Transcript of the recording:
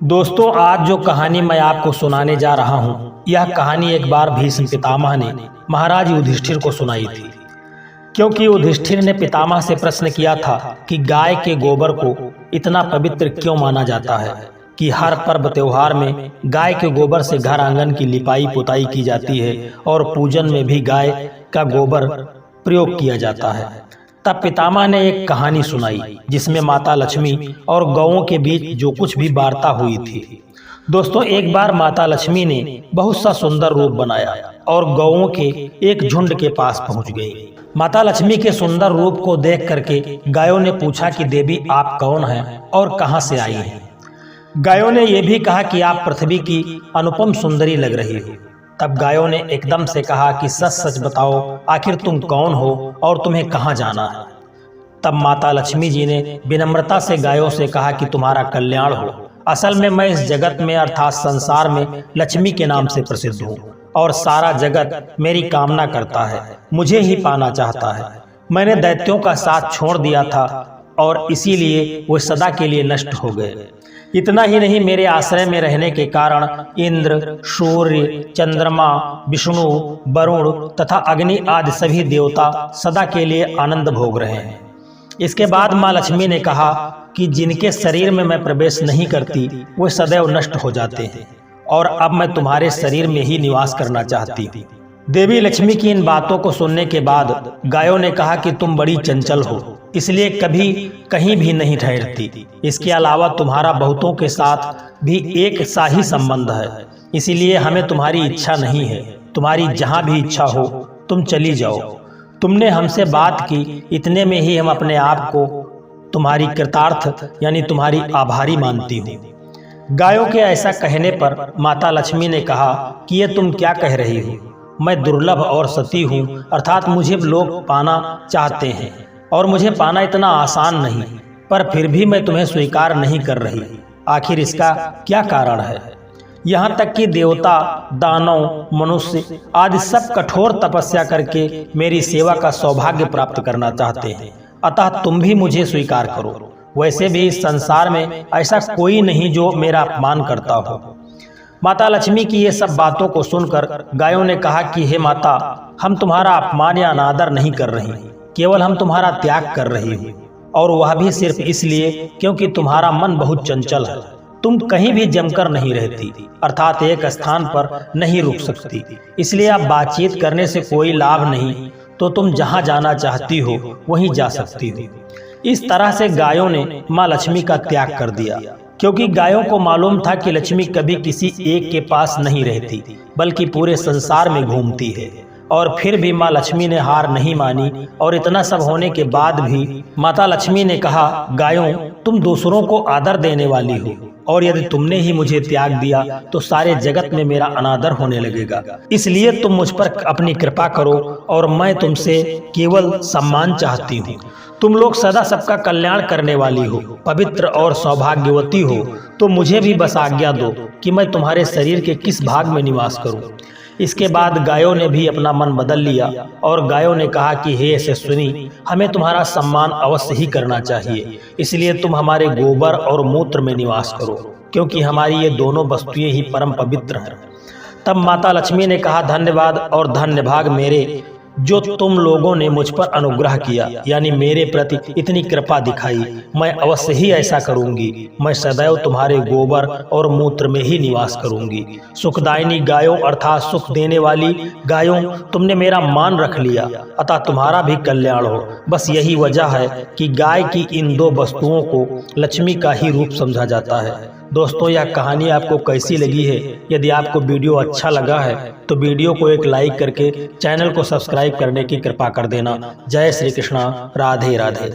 दोस्तों, आज जो कहानी मैं आपको सुनाने जा रहा हूँ, यह कहानी एक बार भीष्म पितामह ने महाराज युधिष्ठिर को सुनाई थी। क्योंकि युधिष्ठिर ने पितामह से प्रश्न किया था कि गाय के गोबर को इतना पवित्र क्यों माना जाता है कि हर पर्व त्योहार में गाय के गोबर से घर आंगन की लिपाई पुताई की जाती है और पूजन में भी गाय का गोबर प्रयोग किया जाता है। तब पितामह ने एक कहानी सुनाई जिसमें माता लक्ष्मी और गौओं के बीच जो कुछ भी वार्ता हुई थी। दोस्तों, एक बार माता लक्ष्मी ने बहुत सा सुंदर रूप बनाया और गौओं के एक झुंड के पास पहुंच गई। माता लक्ष्मी के सुंदर रूप को देख करके गायों ने पूछा कि देवी, आप कौन हैं और कहां से आई हैं? गायों ने यह भी कहा कि आप पृथ्वी की अनुपम सुंदरी लग रही हो। तब गायों ने एकदम से कहा कि सच सच बताओ, आखिर तुम कौन हो और तुम्हें कहां जाना है? तब माता लक्ष्मी जी ने विनम्रता से गायों से कहा कि तुम्हारा कल्याण हो। असल में मैं इस जगत में अर्थात संसार में लक्ष्मी के नाम से प्रसिद्ध हूँ और सारा जगत मेरी कामना करता है, मुझे ही पाना चाहता है। मैंने दैत्यों का साथ छोड़ दिया था और इसीलिए वो सदा के लिए नष्ट हो गए। इतना ही नहीं, मेरे आश्रय में रहने के कारण इंद्र, सूर्य, चंद्रमा, विष्णु, वरुण तथा अग्नि आदि सभी देवता सदा के लिए आनंद भोग रहे हैं। इसके बाद माँ लक्ष्मी ने कहा कि जिनके शरीर में मैं प्रवेश नहीं करती वो सदैव नष्ट हो जाते हैं और अब मैं तुम्हारे शरीर में ही निवास करना चाहती हूँ। देवी लक्ष्मी की इन बातों को सुनने के बाद गायों ने कहा कि तुम बड़ी चंचल हो, इसलिए कभी कहीं भी नहीं ठहरती। इसके अलावा तुम्हारा बहुतों के साथ भी एक सा ही संबंध है, इसीलिए हमें तुम्हारी इच्छा नहीं है। तुम्हारी जहाँ भी इच्छा हो तुम चली जाओ। तुमने हमसे बात की, इतने में ही हम अपने आप को तुम्हारी कृतार्थ यानी तुम्हारी आभारी मानती हूँ। गायों के ऐसा कहने पर माता लक्ष्मी ने कहा कि ये तुम क्या कह रही हो? मैं दुर्लभ और सती हूँ, अर्थात मुझे लोग पाना चाहते हैं और मुझे पाना इतना आसान नहीं, पर फिर भी मैं तुम्हें स्वीकार नहीं कर रही। आखिर इसका क्या कारण है? यहाँ तक कि देवता, दानव, मनुष्य आदि सब कठोर तपस्या करके मेरी सेवा का सौभाग्य प्राप्त करना चाहते हैं, अतः तुम भी मुझे स्वीकार करो। वैसे भी इस संसार में ऐसा कोई नहीं जो मेरा अपमान करता हो। माता लक्ष्मी की ये सब बातों को सुनकर गायों ने कहा कि हे माता, हम तुम्हारा अपमान या अनादर नहीं कर रही, केवल हम तुम्हारा त्याग कर रही हूँ, और वह भी सिर्फ इसलिए क्योंकि तुम्हारा मन बहुत चंचल है। तुम कहीं भी जमकर नहीं रहती, अर्थात एक स्थान पर नहीं रुक सकती, इसलिए अब बातचीत करने से कोई लाभ नहीं, तो तुम जहाँ जाना चाहती हो वहीं जा सकती हो। इस तरह से गायों ने माँ लक्ष्मी का त्याग कर दिया, क्योंकि गायों को मालूम था कि लक्ष्मी कभी किसी एक के पास नहीं रहती, बल्कि पूरे संसार में घूमती है। और फिर भी माँ लक्ष्मी ने हार नहीं मानी और इतना सब होने के बाद भी माता लक्ष्मी ने कहा, गायों, तुम दूसरों को आदर देने वाली हो और यदि तुमने ही मुझे त्याग दिया तो सारे जगत में मेरा अनादर होने लगेगा। इसलिए तुम मुझ पर अपनी कृपा करो और मैं तुमसे केवल सम्मान चाहती हूँ। तुम लोग सदा सबका कल्याण करने वाली हो, पवित्र और सौभाग्यवती हो, तो मुझे भी बस आज्ञा दो कि मैं तुम्हारे शरीर के किस भाग में निवास करूं। इसके बाद गायों ने भी अपना मन बदल लिया और गायों ने कहा कि हे यशस्विनी, हमें तुम्हारा सम्मान अवश्य ही करना चाहिए, इसलिए तुम हमारे गोबर और मूत्र में निवास करो, क्योंकि हमारी ये दोनों वस्तुएं ही परम पवित्र हैं। तब माता लक्ष्मी ने कहा, धन्यवाद और धन्यभाग मेरे, जो तुम लोगों ने मुझ पर अनुग्रह किया, यानी मेरे प्रति इतनी कृपा दिखाई। मैं अवश्य ही ऐसा करूंगी। मैं सदैव तुम्हारे गोबर और मूत्र में ही निवास करूंगी। सुखदायिनी गायों अर्थात सुख देने वाली गायों, तुमने मेरा मान रख लिया, अतः तुम्हारा भी कल्याण हो। बस यही वजह है कि गाय की इन दो वस्तुओं को लक्ष्मी का ही रूप समझा जाता है। दोस्तों, यह कहानी आपको कैसी लगी है? यदि आपको वीडियो अच्छा लगा है तो वीडियो को एक लाइक करके चैनल को सब्सक्राइब करने की कृपा कर देना। जय श्री कृष्णा, राधे राधे।